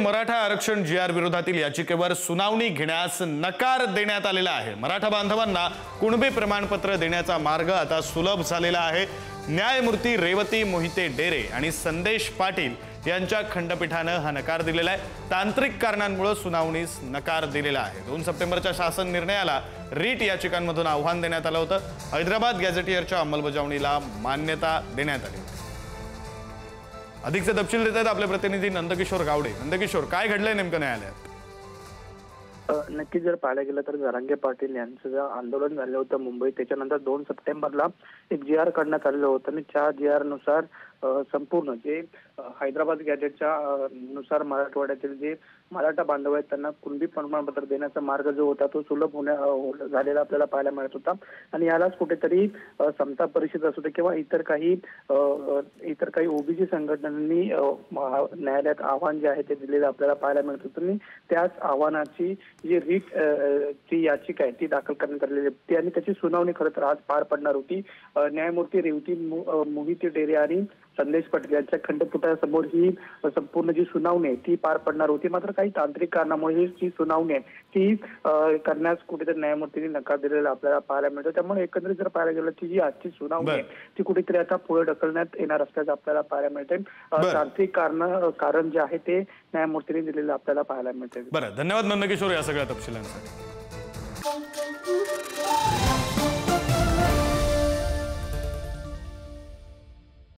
मराठा आरक्षण जी आर विरोधातील याचिकेवर सुनावणी घेण्यास नकार देण्यात आलेला आहे। मराठा बांधवांना कुणबी प्रमाणपत्र देण्याचा मार्ग आता सुलभ झालेला आहे। न्यायमूर्ती रेवती मोहिते डेरे आणि संदेश पाटील यांच्या खंडपीठाने हा नकार दिलेला आहे। तांत्रिक कारणांमुळे सुनावणीस नकार दिलेला आहे। 2 सप्टेंबरच्या शासन निर्णयाला रीट याचिकांमधून आव्हान देण्यात आलं होतं। हैदराबाद गॅझेटियरच्या अंमलबजावणीला मान्यता देण्यात आली। अधिकचे तपशील देत आहेत आपले प्रतिनिधी नंदकिशोर गावडे। नंदकिशोर, काय घडलंय नेमकं न्यायालयात? नक्की जर पाहायला गेलं तर जरांगे पाटील यांचं जे आंदोलन झालं होतं मुंबईत, त्याच्यानंतर 2 सप्टेंबरला एक जी आर काढण्यात आलेलं होतं आणि त्या जी आर नुसार संपूर्ण जे हैदराबाद गॅजेटच्या नुसार मराठवाड्यातील जे मराठा बांधव आहेत त्यांना कुणबी प्रमाणपत्र देण्याचा मार्ग जो होता तो सुलभ झालेला आपल्याला पाहायला मिळत होता। आणि यालाच कुठेतरी समता परिषद असू दे किंवा इतर काही ओबीसी संघटनांनी न्यायालयात आव्हान जे आहे ते दिलेलं आपल्याला पाहायला मिळत होतं आणि त्याच आव्हानाची जी रीट ची याचिका आहे ती दाखल करण्यात आलेली होती आणि त्याची सुनावणी खरं तर आज पार पडणार होती। न्यायमूर्ती रेवती मोहिते डेरे आणि संदेश पाटील यांच्या खंडपीठासमोर ही संपूर्ण जी सुनावणी आहे ती पार पडणार होती। मात्र काही तांत्रिक कारणामुळे जी सुनावणी आहे ती करण्यास कुठेतरी न्यायमूर्तींनी नकार दिलेला आपल्याला पाहायला मिळतो। त्यामुळे एकंदरीत जर पाहायला गेलं की जी आजची सुनावणी आहे ती कुठेतरी आता पुढे ढकलण्यात येणार असल्याचं आपल्याला पाहायला मिळते। तांत्रिक कारण जे आहे ते न्यायमूर्तींनी दिलेलं आपल्याला पाहायला मिळते। बरं, धन्यवाद नंदकिशोर या सगळ्या तपशिलांसाठी।